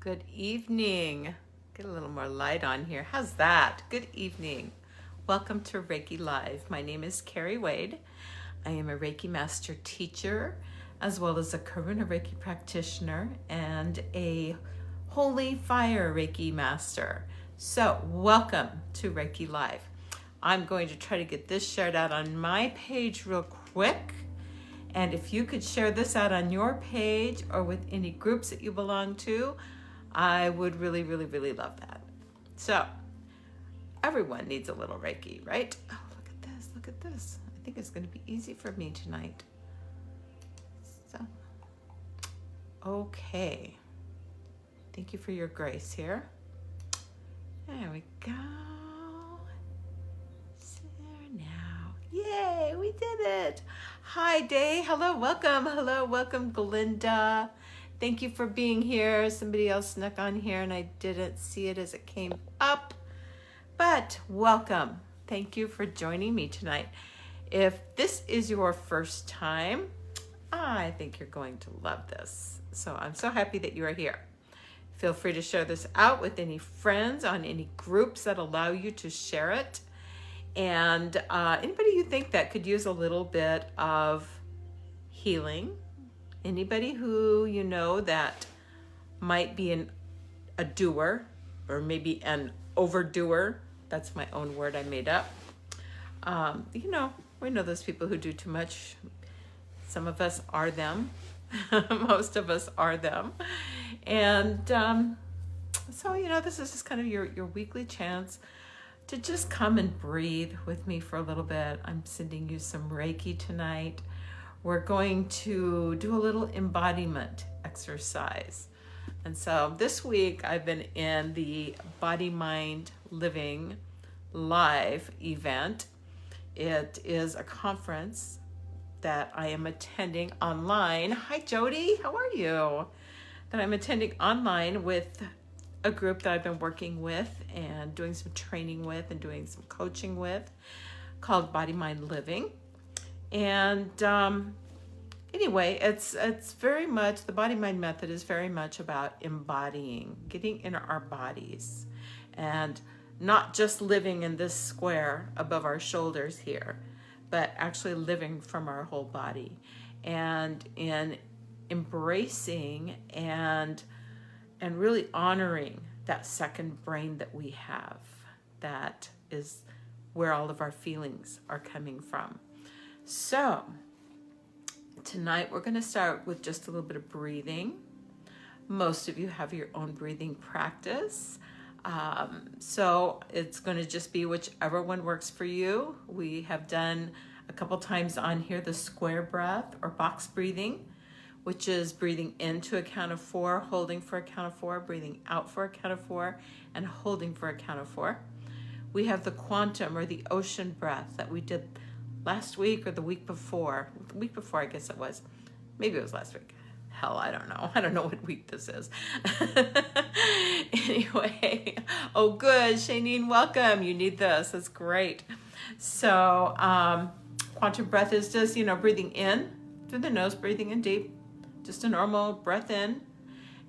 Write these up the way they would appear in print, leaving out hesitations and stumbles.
Good evening. Get a little more light on here. How's that? Good evening. Welcome to Reiki Live. My name is Kerri Wade. I am a Reiki Master teacher, as well as a Karuna Reiki practitioner and a Holy Fire Reiki Master. So, welcome to Reiki Live. I'm going to try to get this shared out on my page real quick. And if you could share this out on your page or with any groups that you belong to, I would really, really, really love that. So, everyone needs a little Reiki, right? Oh, look at this, look at this. I think it's going to be easy for me tonight. So, okay. Thank you for your grace here. There we go. There now. Yay, we did it. Hi, Day. Hello, welcome, Glinda. Thank you for being here. Somebody else snuck on here and I didn't see it as it came up. But welcome. Thank you for joining me tonight. If this is your first time, I think you're going to love this. So I'm so happy that you are here. Feel free to share this out with any friends on any groups that allow you to share it. And anybody you think that could use a little bit of healing, anybody who you know that might be a doer or maybe an overdoer, that's my own word I made up. We know those people who do too much. Some of us are them. Most of us are them. And so, this is just kind of your weekly chance to just come and breathe with me for a little bit. I'm sending you some Reiki tonight. We're going to do a little embodiment exercise. And so this week I've been in the Body Mind Living live event. It is a conference that I am attending online. Hi, Jody. How are you? That I'm attending online with a group that I've been working with and doing some training with and doing some coaching with called Body Mind Living. And anyway, it's very much, the Body Mind method is very much about embodying, getting in our bodies and not just living in this square above our shoulders here, but actually living from our whole body and in embracing and really honoring that second brain that we have. That is where all of our feelings are coming from. So tonight we're going to start with just a little bit of breathing. Most of you have your own breathing practice. So it's going to just be whichever one works for you. We have done a couple times on here the square breath or box breathing, which is breathing in to a count of 4, holding for a count of 4, breathing out for a count of 4, and holding for a count of 4. We have the quantum or the ocean breath that we did last week or the week before. The week before, I guess it was. Maybe it was last week. Hell, I don't know. I don't know what week this is. Anyway, oh good, Shanine, welcome. You need this. That's great. So quantum breath is just, breathing in through the nose, breathing in deep. Just a normal breath in,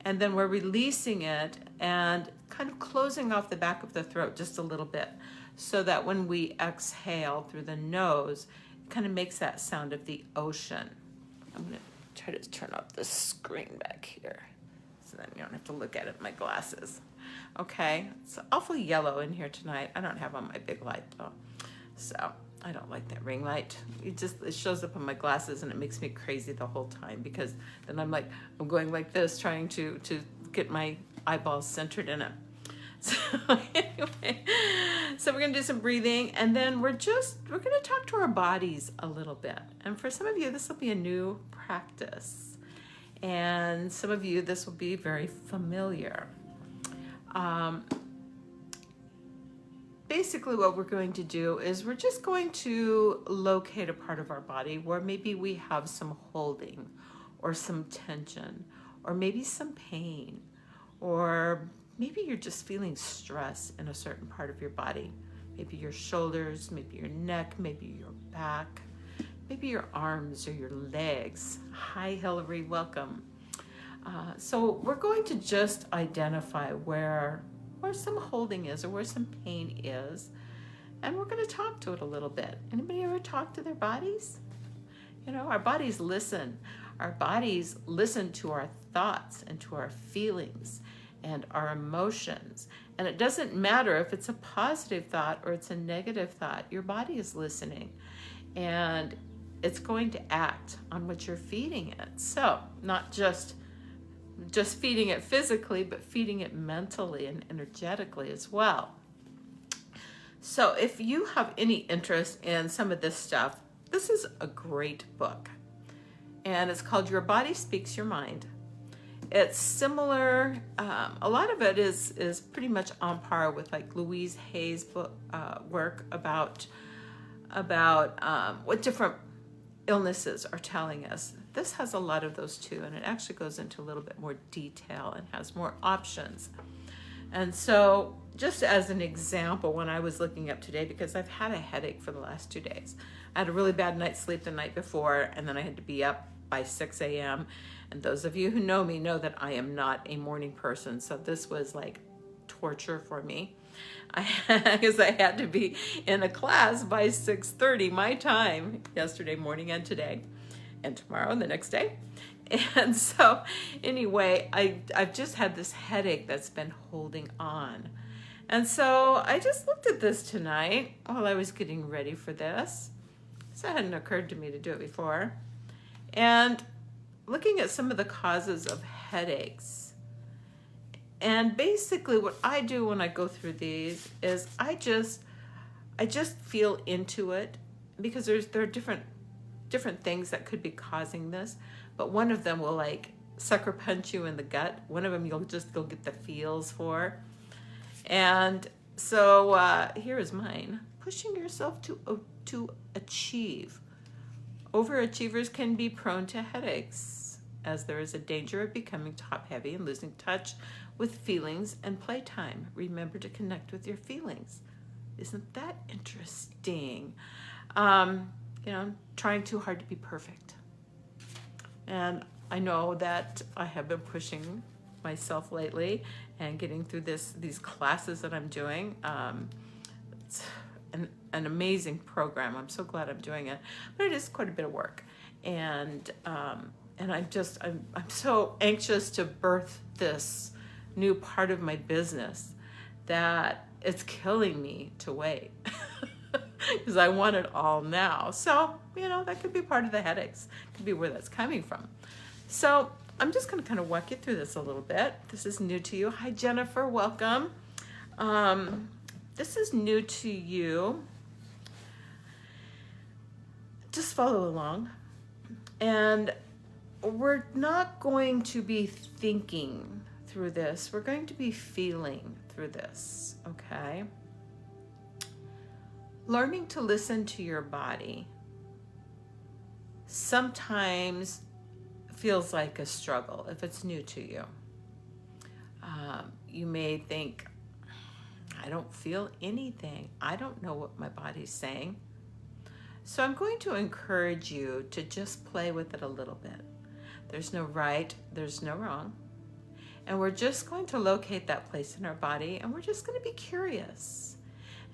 and then we're releasing it and kind of closing off the back of the throat just a little bit so that when we exhale through the nose, it kind of makes that sound of the ocean. I'm going to try to turn off the screen back here so then you don't have to look at it with my glasses. Okay, it's awful yellow in here tonight. I don't have on my big light though, so I don't like that ring light. It shows up on my glasses and it makes me crazy the whole time because then I'm going like this trying to get my eyeballs centered in it. So anyway, so we're going to do some breathing and then we're going to talk to our bodies a little bit. And for some of you, this will be a new practice. And some of you, this will be very familiar. Basically what we're going to do is we're just going to locate a part of our body where maybe we have some holding or some tension or maybe some pain or maybe you're just feeling stress in a certain part of your body. Maybe your shoulders, maybe your neck, maybe your back, maybe your arms or your legs. Hi, Hillary, welcome. So we're going to just identify where some holding is or where some pain is, and we're going to talk to it a little bit. Anybody ever talk to their bodies? You know, our bodies listen. Our bodies listen to our thoughts and to our feelings and our emotions. And it doesn't matter if it's a positive thought or it's a negative thought. Your body is listening, and it's going to act on what you're feeding it. So not just feeding it physically, but feeding it mentally and energetically as well. So if you have any interest in some of this stuff, this is a great book. And it's called Your Body Speaks Your Mind. It's similar, a lot of it is pretty much on par with like Louise Hay's book, work about what different illnesses are telling us. This has a lot of those too, and it actually goes into a little bit more detail and has more options. And so just as an example, when I was looking up today, because I've had a headache for the last 2 days. I had a really bad night's sleep the night before, and then I had to be up by 6 a.m. And those of you who know me know that I am not a morning person, so this was like torture for me. Because I had to be in a class by 6:30 my time yesterday morning and today and tomorrow and the next day. And so anyway, I've just had this headache that's been holding on. And so I just looked at this tonight while I was getting ready for this. So it hadn't occurred to me to do it before. And looking at some of the causes of headaches. And basically what I do when I go through these is I just feel into it, because there are different things that could be causing this, but one of them will like sucker punch you in the gut. One of them you'll get the feels for. And so here is mine. Pushing yourself to achieve. Overachievers can be prone to headaches, as there is a danger of becoming top-heavy and losing touch with feelings and playtime. Remember to connect with your feelings. Isn't that interesting? Trying too hard to be perfect. And I know that I have been pushing myself lately and getting through these classes that I'm doing. It's an amazing program. I'm so glad I'm doing it, but it is quite a bit of work. And I'm so anxious to birth this new part of my business that it's killing me to wait, because I want it all now. So, that could be part of the headaches. Could be where that's coming from. So I'm just going to kind of walk you through this a little bit. This is new to you. Hi, Jennifer. Welcome. This is new to you. Just follow along. And we're not going to be thinking through this. We're going to be feeling through this, okay? Learning to listen to your body sometimes feels like a struggle if it's new to you. You may think, I don't feel anything. I don't know what my body's saying. So I'm going to encourage you to just play with it a little bit. There's no right, there's no wrong. And we're just going to locate that place in our body, and we're just going to be curious.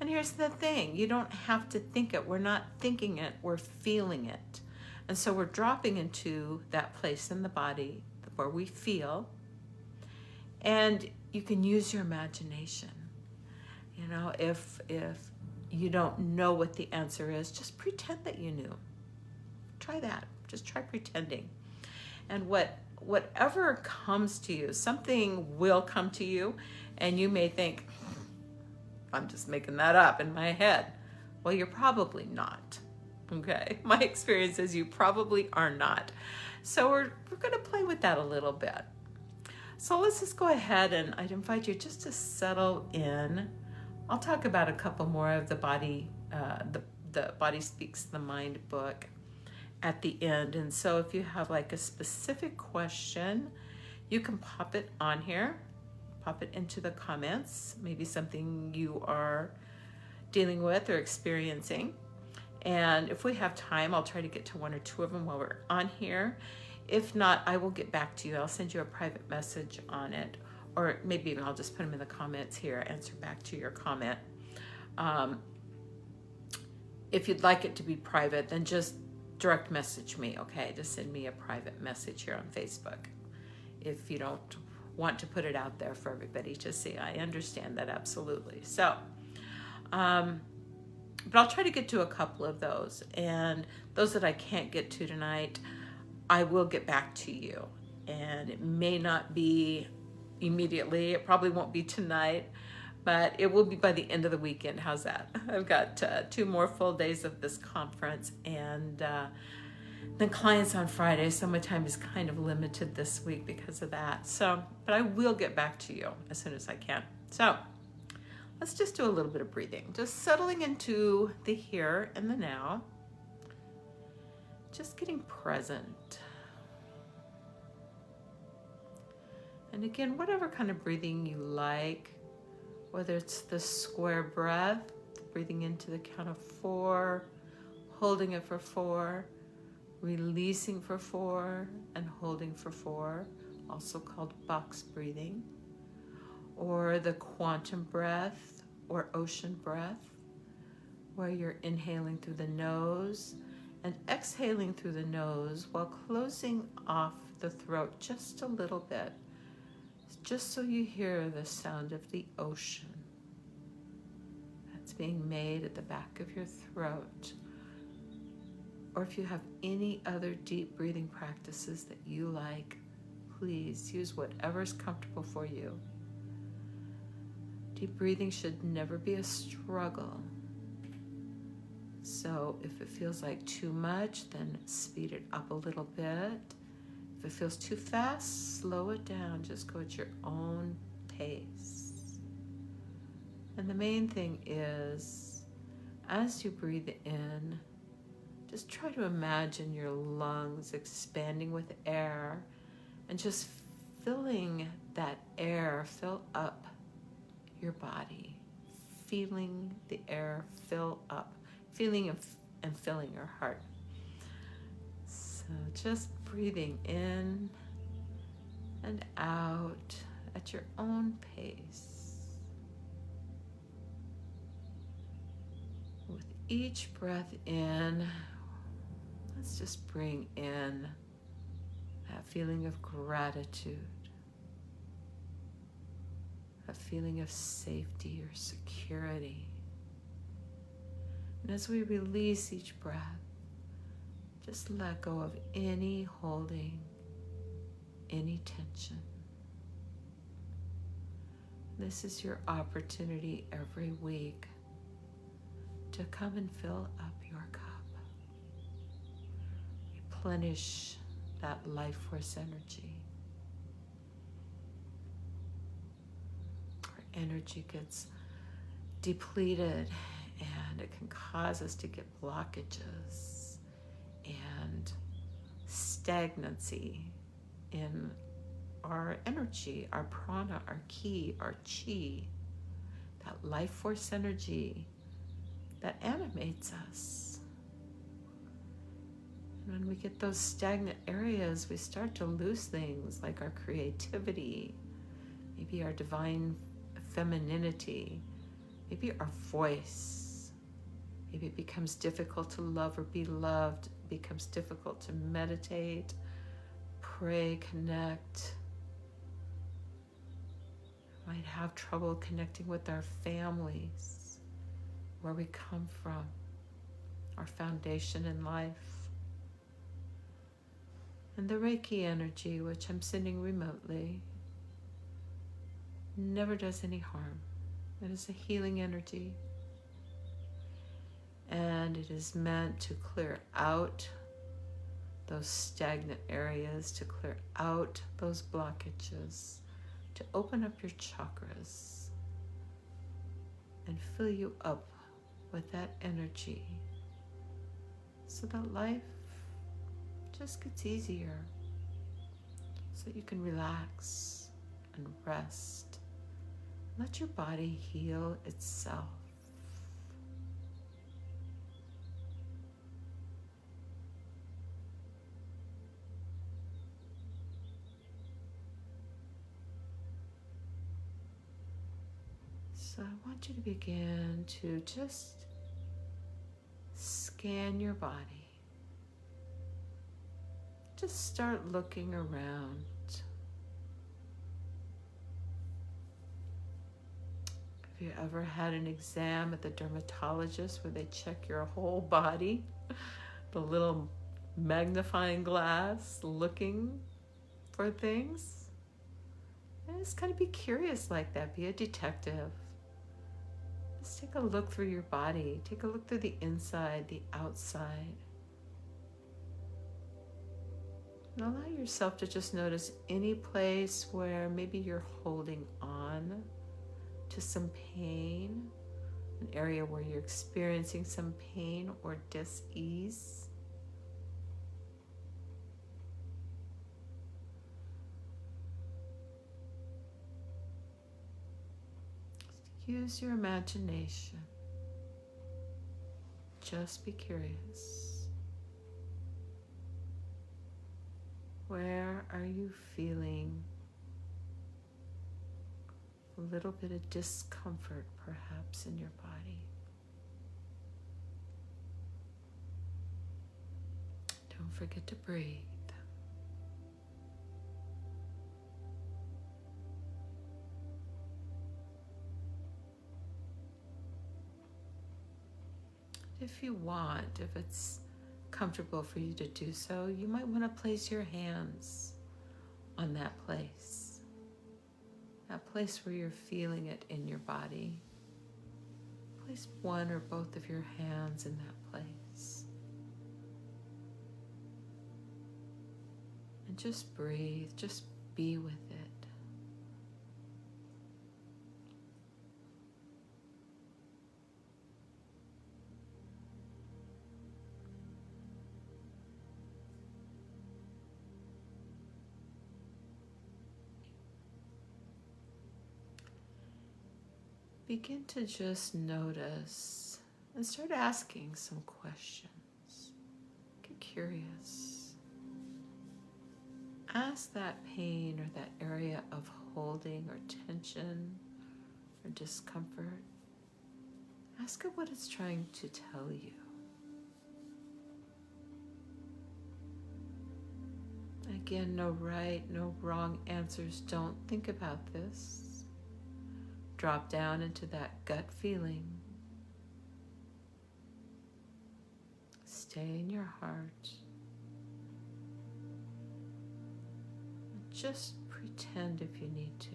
And here's the thing, you don't have to think it. We're not thinking it, we're feeling it. And so we're dropping into that place in the body where we feel. And you can use your imagination. If you don't know what the answer is, just pretend that you knew. Try that. Just try pretending. And whatever comes to you, something will come to you, and you may think, I'm just making that up in my head. Well, you're probably not. Okay? My experience is you probably are not. So we're going to play with that a little bit. So let's just go ahead, and I'd invite you just to settle in. I'll talk about a couple more of the Body Speaks the Mind book at the end. And so if you have like a specific question, you can pop it on here, pop it into the comments, maybe something you are dealing with or experiencing. And if we have time, I'll try to get to one or two of them while we're on here. If not, I will get back to you. I'll send you a private message on it, or maybe even I'll just put them in the comments here, answer back to your comment. If you'd like it to be private, then just direct message me, okay? Just send me a private message here on Facebook. If you don't want to put it out there for everybody to see, I understand that absolutely. So, but I'll try to get to a couple of those, and those that I can't get to tonight, I will get back to you. And it may not be immediately, it probably won't be tonight, but it will be by the end of the weekend. How's that? I've got 2 more full days of this conference, and then clients on Friday, so my time is kind of limited this week because of that. So, but I will get back to you as soon as I can. So let's just do a little bit of breathing, just settling into the here and the now, just getting present. And again, whatever kind of breathing you like, whether it's the square breath, breathing into the count of 4, holding it for 4, releasing for 4, and holding for 4, also called box breathing, or the quantum breath or ocean breath, where you're inhaling through the nose and exhaling through the nose while closing off the throat just a little bit, just so you hear the sound of the ocean that's being made at the back of your throat. Or if you have any other deep breathing practices that you like, please use whatever's comfortable for you. Deep breathing should never be a struggle. So if it feels like too much, then speed it up a little bit. If it feels too fast, slow it down. Just go at your own pace. And the main thing is, as you breathe in, just try to imagine your lungs expanding with air and just feeling that air fill up your body, feeling the air fill up, feeling and filling your heart. So just breathing in and out at your own pace. With each breath in, let's just bring in that feeling of gratitude, a feeling of safety or security. And as we release each breath, just let go of any holding, any tension. This is your opportunity every week to come and fill up your cup. Replenish that life force energy. Our energy gets depleted, and it can cause us to get blockages and stagnancy in our energy, our prana, our ki, our chi, that life force energy that animates us. And when we get those stagnant areas, we start to lose things like our creativity, maybe our divine femininity, maybe our voice. Maybe it becomes difficult to love or be loved. It becomes difficult to meditate, pray, connect. We might have trouble connecting with our families, where we come from, our foundation in life. And the Reiki energy, which I'm sending remotely, never does any harm. It is a healing energy. And it is meant to clear out those stagnant areas, to clear out those blockages, to open up your chakras and fill you up with that energy so that life just gets easier, so you can relax and rest. Let your body heal itself. So I want you to begin to just scan your body. Just start looking around. Have you ever had an exam at the dermatologist where they check your whole body? The little magnifying glass looking for things? And just kind of be curious like that. Be a detective. Just take a look through your body. Take a look through the inside, the outside. And allow yourself to just notice any place where maybe you're holding on to some pain, an area where you're experiencing some pain or dis-ease. Just use your imagination. Just be curious. Where are you feeling a little bit of discomfort, perhaps, in your body? Don't forget to breathe. If you want, if it's comfortable for you to do so, you might want to place your hands on that place where you're feeling it in your body. Place one or both of your hands in that place. And just breathe, just be with it. Begin to just notice and start asking some questions. Get curious. Ask that pain or that area of holding or tension or discomfort. Ask it what it's trying to tell you. Again, no right, no wrong answers. Don't think about this. Drop down into that gut feeling. Stay in your heart. Just pretend if you need to.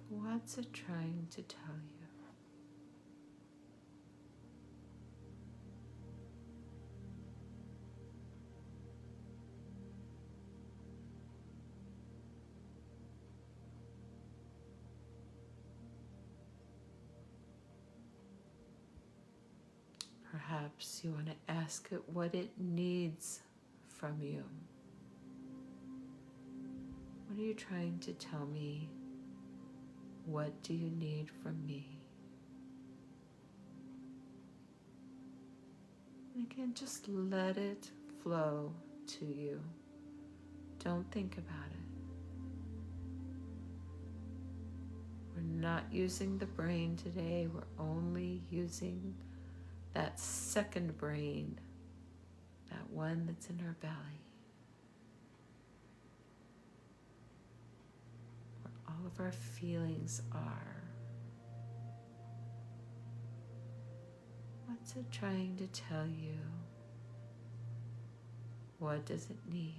What's it trying to tell you? Perhaps you want to ask it what it needs from you. What are you trying to tell me? What do you need from me? And again, just let it flow to you. Don't think about it. We're not using the brain today. We're only using that second brain, that one that's in our belly, where all of our feelings are. What's it trying to tell you? What does it need?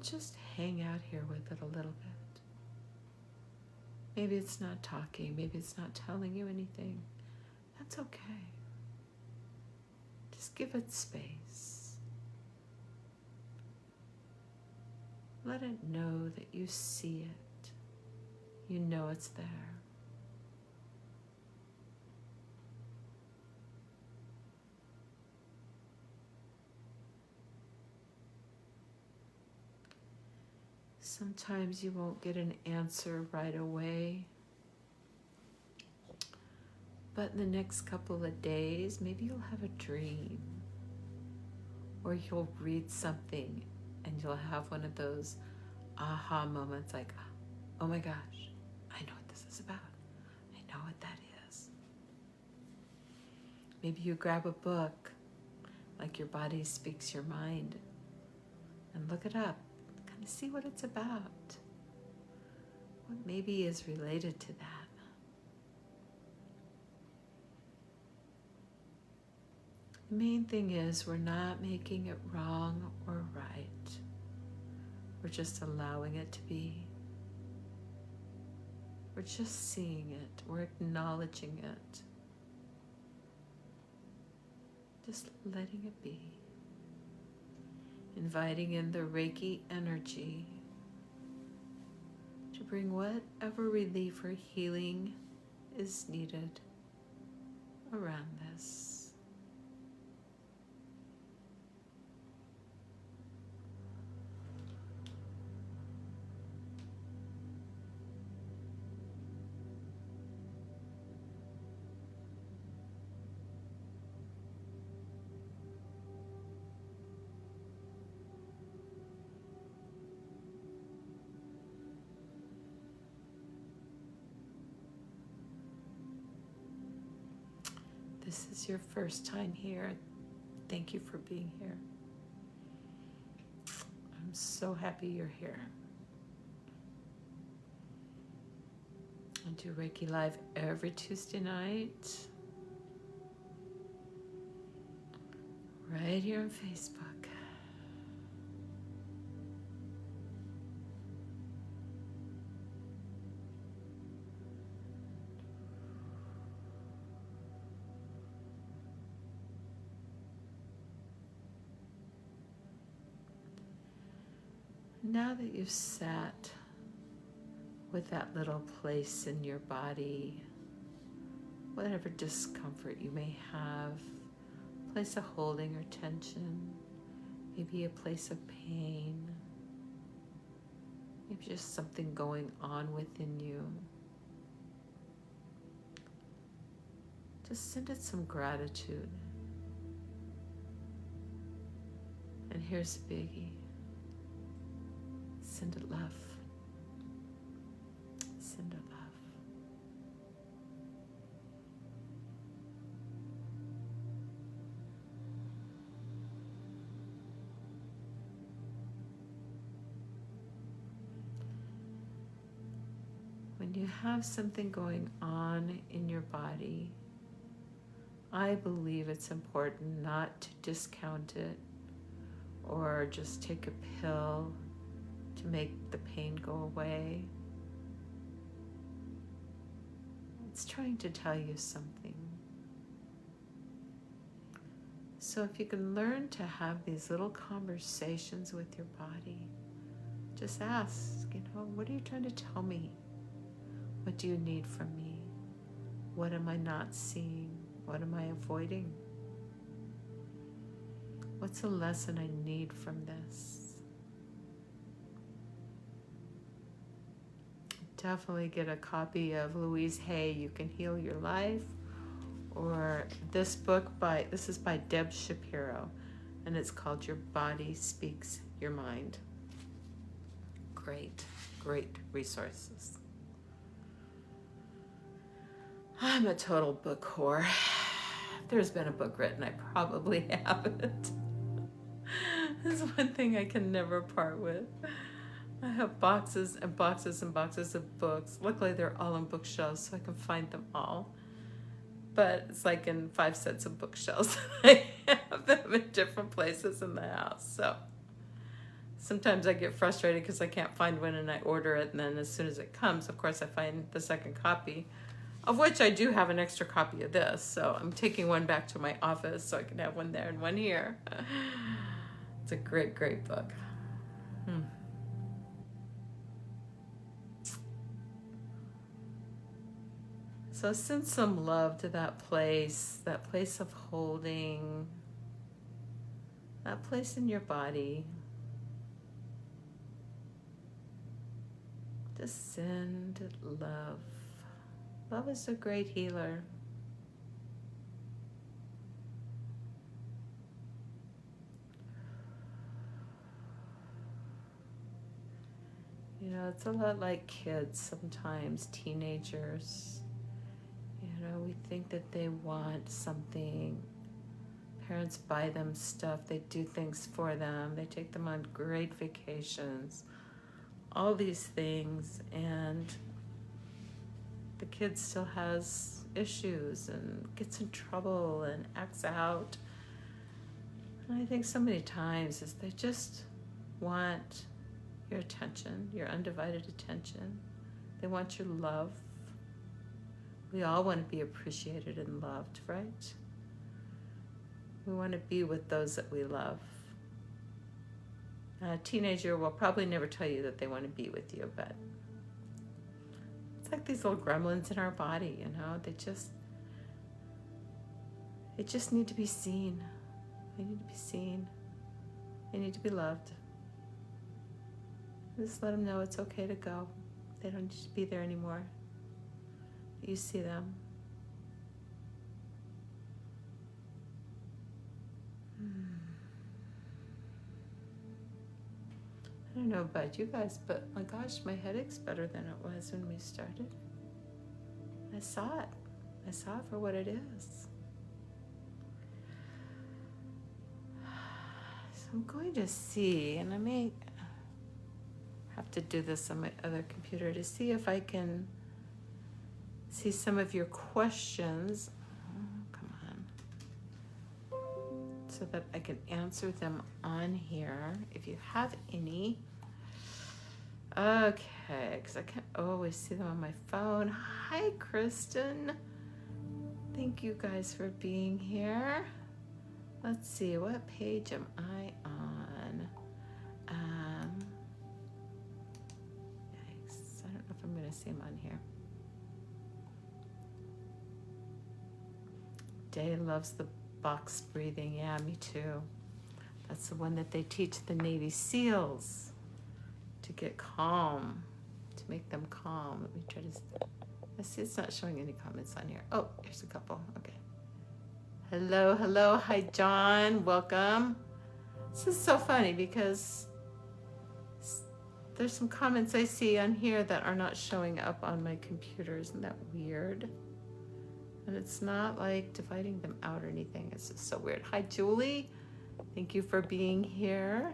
Just hang out here with it a little bit. Maybe it's not talking, maybe it's not telling you anything. That's okay. Just give it space. Let it know that you see it. You know it's there. Sometimes you won't get an answer right away. But in the next couple of days, maybe you'll have a dream. Or you'll read something and you'll have one of those aha moments like, oh my gosh, I know what this is about. I know what that is. Maybe you grab a book like Your Body Speaks Your Mind and look it up. Kind of see what it's about. What maybe is related to that. The main thing is we're not making it wrong or right. We're just allowing it to be. We're just seeing it. We're acknowledging it. Just letting it be. Inviting in the Reiki energy to bring whatever relief or healing is needed around this. This is your first time here. Thank you for being here. I'm so happy you're here. I do Reiki Live every Tuesday night. Right here on Facebook. Now that you've sat with that little place in your body, whatever discomfort you may have, place of holding or tension, maybe a place of pain, maybe just something going on within you. Just send it some gratitude. And here's the biggie. Send it love. Send it love. When you have something going on in your body, I believe it's important not to discount it or just take a pill to make the pain go away. It's trying to tell you something. So if you can learn to have these little conversations with your body, just ask, what are you trying to tell me? What do you need from me? What am I not seeing? What am I avoiding? What's a lesson I need from this? Definitely get a copy of Louise Hay, You Can Heal Your Life, or this book this is by Deb Shapiro, and it's called Your Body Speaks Your Mind. Great, great resources. I'm a total book whore. If there's been a book written, I probably haven't. This is one thing I can never part with. I have boxes and boxes and boxes of books. Luckily, they're all on bookshelves, so I can find them all. But it's like in 5 sets of bookshelves. I have them in different places in the house. So sometimes I get frustrated because I can't find one and I order it. And then as soon as it comes, of course, I find the second copy, of which I do have an extra copy of this. So I'm taking one back to my office so I can have one there and one here. It's a great, great book. So send some love to that place of holding, that place in your body. Just send love. Love is a great healer. You know, it's a lot like kids sometimes, teenagers. You know, we think that they want something. Parents buy them stuff, they do things for them, they take them on great vacations, all these things, and the kid still has issues and gets in trouble and acts out. And I think so many times is they just want your attention, your undivided attention. They want your love. We all want to be appreciated and loved, right? We want to be with those that we love. A teenager will probably never tell you that they want to be with you, but it's like these little gremlins in our body, you know, they just need to be seen. They need to be seen. They need to be loved. Just let them know it's okay to go. They don't need to be there anymore. You see them. I don't know about you guys, but my gosh, my headache's better than it was when we started. I saw it. I saw it for what it is. So I'm going to see, and I may have to do this on my other computer to see if I can see some of your questions. Oh, come on. So that I can answer them on here if you have any. Okay, because I can't always see them on my phone. Hi, Kristen. Thank you guys for being here. Let's see, what page am I on? Yikes, I don't know if I'm going to see them on here. Day loves the box breathing. Yeah, me too. That's the one that they teach the Navy SEALs to get calm, to make them calm. Let me try to, I see it's not showing any comments on here. Oh, here's a couple. Okay. Hello, hello. Hi, John. Welcome. This is so funny because there's some comments I see on here that are not showing up on my computer. Isn't that weird? And it's not like dividing them out or anything. It's just so weird. Hi, Julie. Thank you for being here.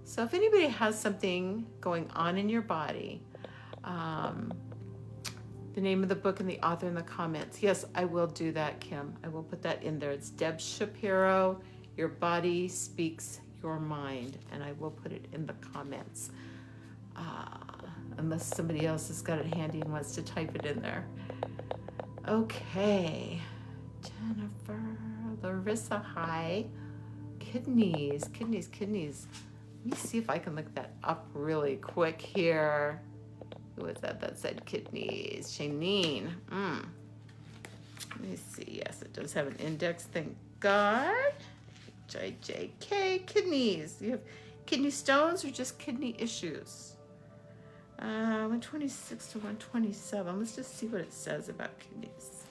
So if anybody has something going on in your body, the name of the book and the author in the comments. Yes, I will do that, Kim. I will put that in there. It's Deb Shapiro, Your Body Speaks Your Mind. And I will put it in the comments. Unless somebody else has got it handy and wants to type it in there. Okay. Jennifer, Larissa, hi. Kidneys. Let me see if I can look that up really quick here. Who was that said kidneys? Shanine. Let me see. Yes, it does have an index. Thank God. JJK. Kidneys. You have kidney stones or just kidney issues? 126 to 127. Let's just see what it says about kidneys.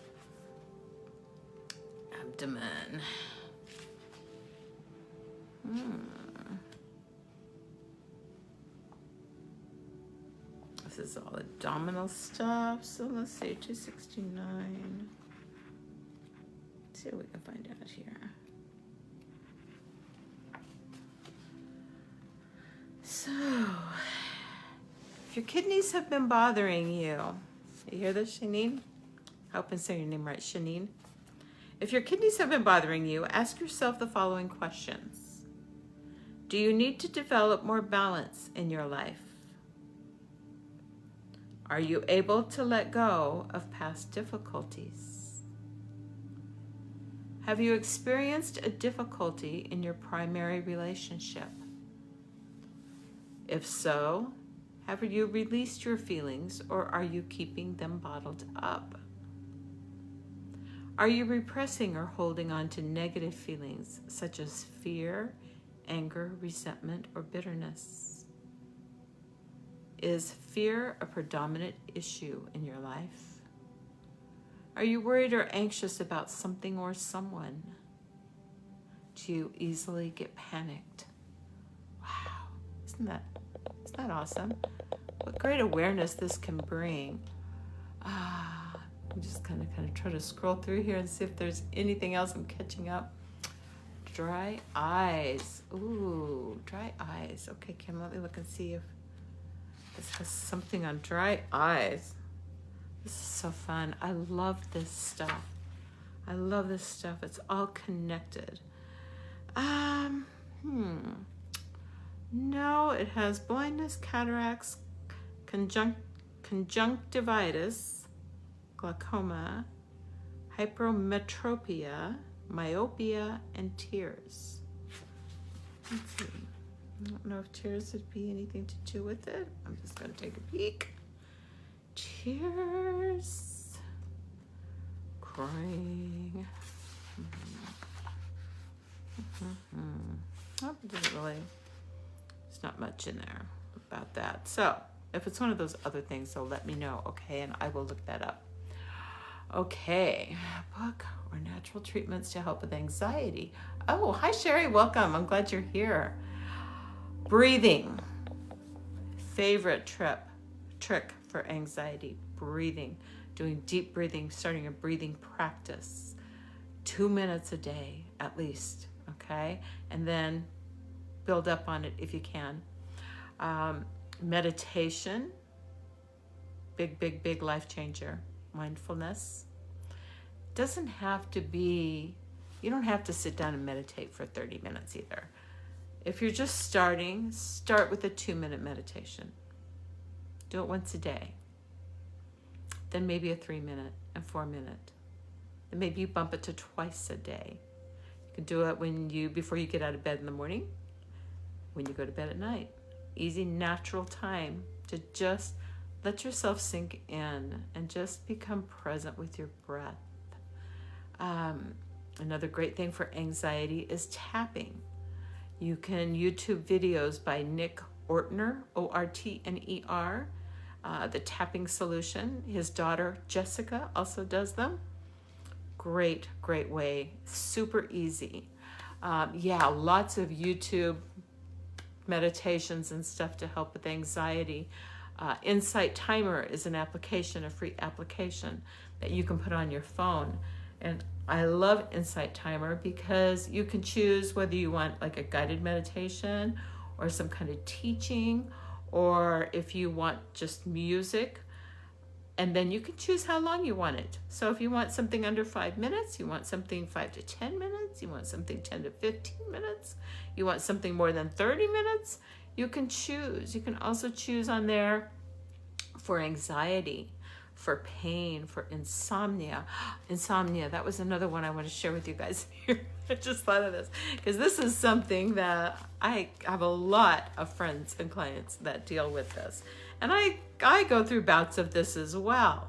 Abdomen. This is all abdominal stuff. So let's see, 269. Let's see what we can find out here. So, if your kidneys have been bothering you, you hear this, Shanine? I hope I'm saying your name right, Shanine. If your kidneys have been bothering you, ask yourself the following questions. Do you need to develop more balance in your life? Are you able to let go of past difficulties? Have you experienced a difficulty in your primary relationship? If so, have you released your feelings or are you keeping them bottled up? Are you repressing or holding on to negative feelings such as fear, anger, resentment, or bitterness? Is fear a predominant issue in your life? Are you worried or anxious about something or someone? Do you easily get panicked? Wow, isn't that awesome? What great awareness this can bring. I'm just kind of try to scroll through here and see if there's anything else I'm catching up. Dry eyes. Ooh, dry eyes. Okay, Kim, let me look and see if this has something on dry eyes. This is so fun. I love this stuff. It's all connected. No, it has blindness, cataracts, conjunctivitis, glaucoma, hypermetropia, myopia, and tears. Let's see. I don't know if tears would be anything to do with it. I'm just going to take a peek. Tears. Crying. Oh, it doesn't really, there's not much in there about that. So if it's one of those other things, so let me know, okay? And I will look that up. Okay, book or natural treatments to help with anxiety. Oh, hi Sherry, welcome. I'm glad you're here. Breathing. Favorite trick for anxiety, breathing. Doing deep breathing, starting a breathing practice. 2 minutes a day at least, okay? And then build up on it if you can. Meditation, big life changer. Mindfulness. Doesn't have to be, you don't have to sit down and meditate for 30 minutes either. If you're just starting, start with a 2-minute meditation. Do it once a day. Then maybe a 3-minute and 4-minute. Then maybe you bump it to twice a day. You can do it before you get out of bed in the morning, when you go to bed at night. Easy, natural time to just let yourself sink in and just become present with your breath. Another great thing for anxiety is tapping. You can YouTube videos by Nick Ortner, Ortner, the tapping solution. His daughter, Jessica, also does them. Great way. Super easy. Lots of YouTube meditations and stuff to help with anxiety. Insight Timer is an application, a free application that you can put on your phone. And I love Insight Timer because you can choose whether you want like a guided meditation or some kind of teaching, or if you want just music. And then you can choose how long you want it. So if you want something under 5 minutes, you want something 5 to 10 minutes, you want something 10 to 15 minutes, you want something more than 30 minutes, you can choose. You can also choose on there for anxiety, for pain, for insomnia. Insomnia, that was another one I want to share with you guys here. I just thought of this because this is something that I have a lot of friends and clients that deal with this. And I go through bouts of this as well.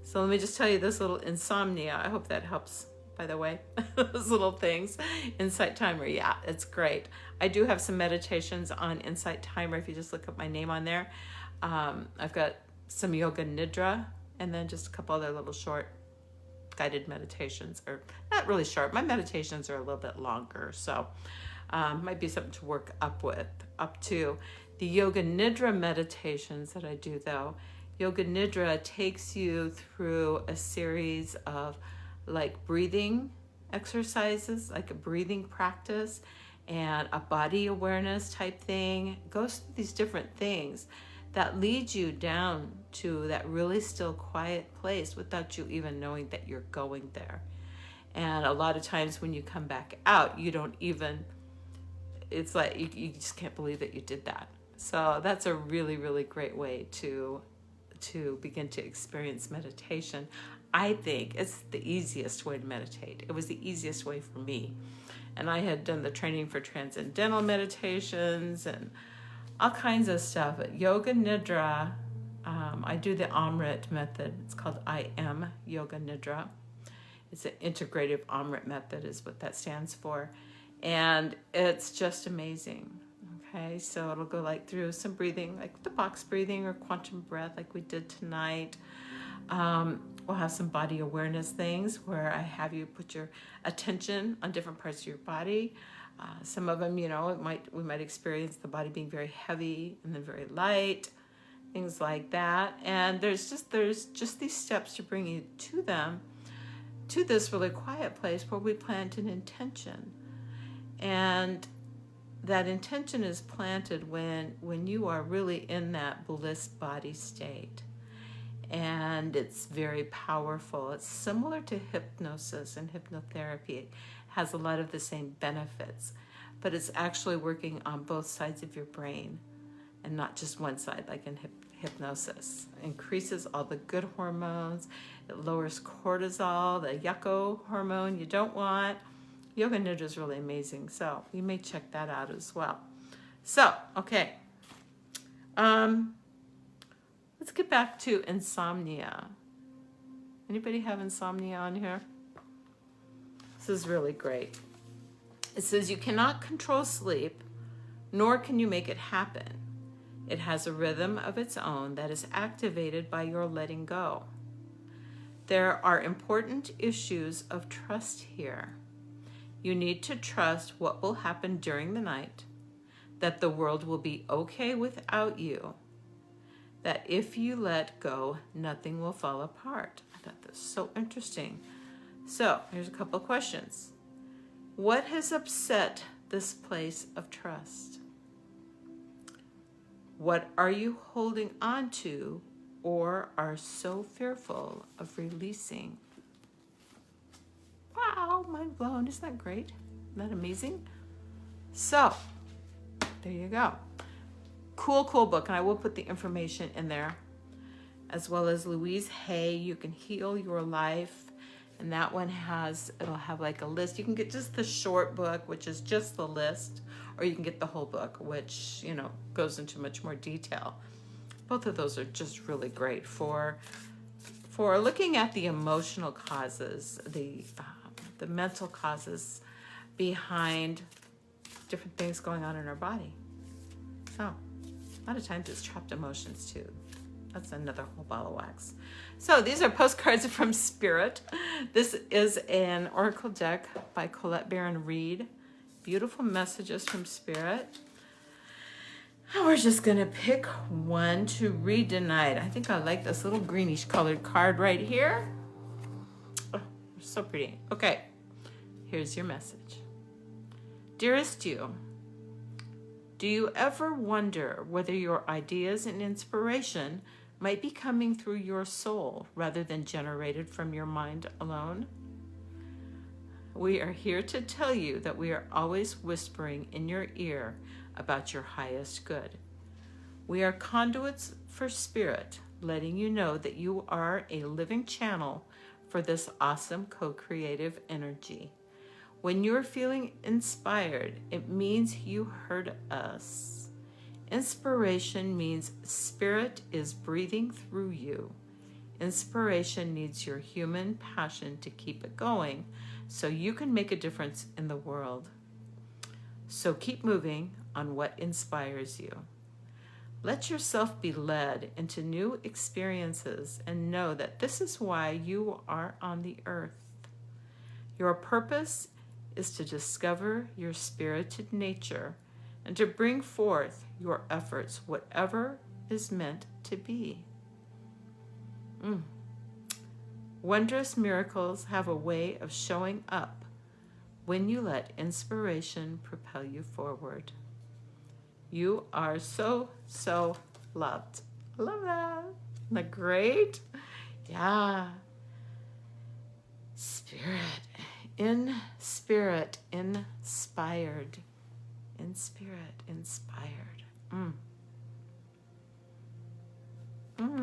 So let me just tell you this little insomnia. I hope that helps, by the way. Those little things. Insight Timer, yeah, it's great. I do have some meditations on Insight Timer if you just look up my name on there. I've got some Yoga Nidra and then just a couple other little short guided meditations, or not really short. My meditations are a little bit longer, so might be something to work up to. The Yoga Nidra meditations that I do though, Yoga Nidra takes you through a series of like breathing exercises, like a breathing practice and a body awareness type thing. It goes through these different things that lead you down to that really still quiet place without you even knowing that you're going there. And a lot of times when you come back out, you don't even, it's like you just can't believe that you did that. So that's a really great way to begin to experience meditation. I think it's the easiest way to meditate. It was the easiest way for me. And I had done the training for transcendental meditations and all kinds of stuff. But Yoga Nidra, I do the Amrit method. It's called I Am Yoga Nidra. It's an integrative Amrit method is what that stands for. And it's just amazing. Okay, so it'll go like through some breathing, like the box breathing or quantum breath like we did tonight. We'll have some body awareness things where I have you put your attention on different parts of your body. Some of them, we might experience the body being very heavy and then very light, things like that. And there's just these steps to bring you to them, to this really quiet place where we plant an intention. And that intention is planted when you are really in that bliss body state. And it's very powerful. It's similar to hypnosis and hypnotherapy. It has a lot of the same benefits, but it's actually working on both sides of your brain and not just one side like in hypnosis. It increases all the good hormones. It lowers cortisol, the yucko hormone you don't want. Yoga Nidra is really amazing, so you may check that out as well. So, okay. Let's get back to insomnia. Anybody have insomnia on here? This is really great. It says you cannot control sleep, nor can you make it happen. It has a rhythm of its own that is activated by your letting go. There are important issues of trust here. You need to trust what will happen during the night, that the world will be okay without you, that if you let go, nothing will fall apart. I thought that was so interesting. So here's a couple of questions. What has upset this place of trust? What are you holding on to or are so fearful of releasing? Wow, mind blown. Isn't that great? Isn't that amazing? So, there you go. Cool book. And I will put the information in there, as well as Louise Hay, You Can Heal Your Life. And that one it'll have like a list. You can get just the short book, which is just the list, or you can get the whole book, which, goes into much more detail. Both of those are just really great for looking at the emotional causes, the mental causes behind different things going on in our body. So, a lot of times it's trapped emotions too. That's another whole ball of wax. So these are postcards from Spirit. This is an oracle deck by Colette Baron Reed. Beautiful messages from Spirit. And we're just going to pick one to read tonight. I think I like this little greenish colored card right here. Oh, so pretty. Okay, here's your message. Dearest you, do you ever wonder whether your ideas and inspiration might be coming through your soul rather than generated from your mind alone? We are here to tell you that we are always whispering in your ear about your highest good. We are conduits for Spirit, letting you know that you are a living channel for this awesome co-creative energy. When you're feeling inspired, it means you heard us. Inspiration means Spirit is breathing through you. Inspiration needs your human passion to keep it going so you can make a difference in the world. So keep moving on what inspires you. Let yourself be led into new experiences and know that this is why you are on the earth. Your purpose is to discover your spirited nature and to bring forth your efforts, whatever is meant to be. Wondrous miracles have a way of showing up when you let inspiration propel you forward. You are so, so loved. I love that. Isn't that great? Yeah. Spirit, inspired. In spirit, inspired.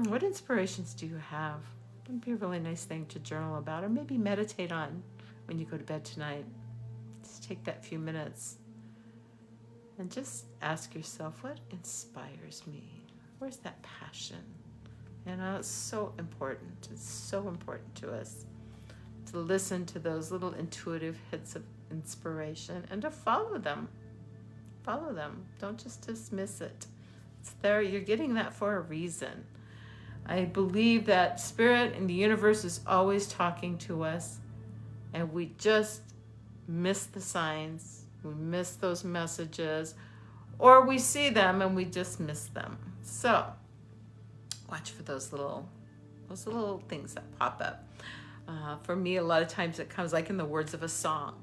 What inspirations do you have? It would be a really nice thing to journal about, or maybe meditate on when you go to bed tonight. Just take that few minutes and just ask yourself, what inspires me? Where's that passion? It's so important. It's so important to us. to listen to those little intuitive hits of inspiration and to follow them. Follow them. Don't just dismiss it. It's there. You're getting that for a reason. I believe that spirit and the universe is always talking to us, and we just miss the signs. We miss those messages, or we see them and we just miss them. So watch for those little things that pop up. For me, a lot of times it comes like in the words of a song.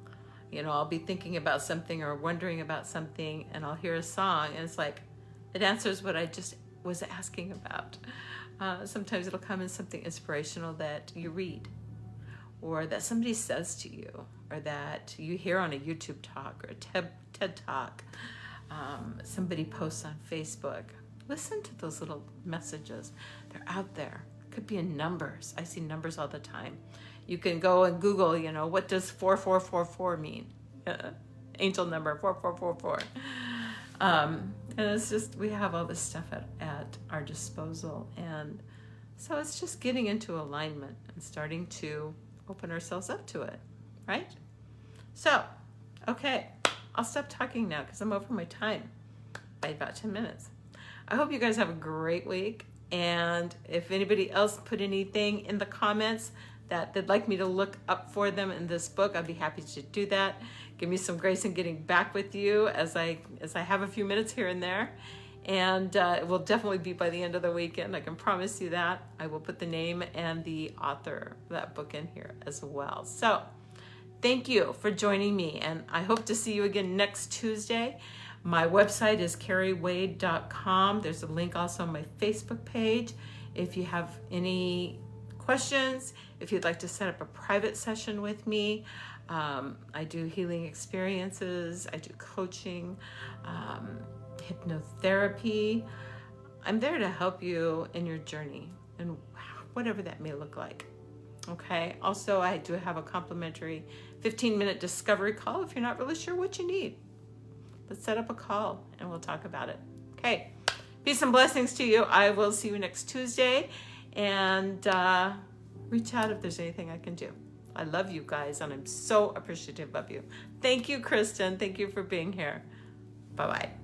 You know, I'll be thinking about something or wondering about something, and I'll hear a song, and it's like, it answers what I just was asking about. Sometimes it'll come in something inspirational that you read, or that somebody says to you, or that you hear on a YouTube talk or a TED talk. Somebody posts on Facebook. Listen to those little messages. They're out there. Could be in numbers. I see numbers all the time. You can go and Google, you know, what does 4444 mean? Angel number 4444. And it's just, we have all this stuff at our disposal. And so it's just getting into alignment and starting to open ourselves up to it, right? So, okay, I'll stop talking now because I'm over my time by about 10 minutes. I hope you guys have a great week. And if anybody else put anything in the comments that they'd like me to look up for them in this book, I'd be happy to do that. Give me some grace in getting back with you as I have a few minutes here and there. And it will definitely be by the end of the weekend. I can promise you that. I will put the name and the author of that book in here as well. So thank you for joining me, and I hope to see you again next Tuesday. My website is kerriwade.com. There's a link also on my Facebook page. If you have any questions, if you'd like to set up a private session with me, I do healing experiences, I do coaching, hypnotherapy. I'm there to help you in your journey and whatever that may look like. Okay. Also, I do have a complimentary 15-minute discovery call if you're not really sure what you need. Let's set up a call and we'll talk about it. Okay. Peace and blessings to you. I will see you next Tuesday, and reach out if there's anything I can do. I love you guys, and I'm so appreciative of you. Thank you, Kristen. Thank you for being here. Bye-bye.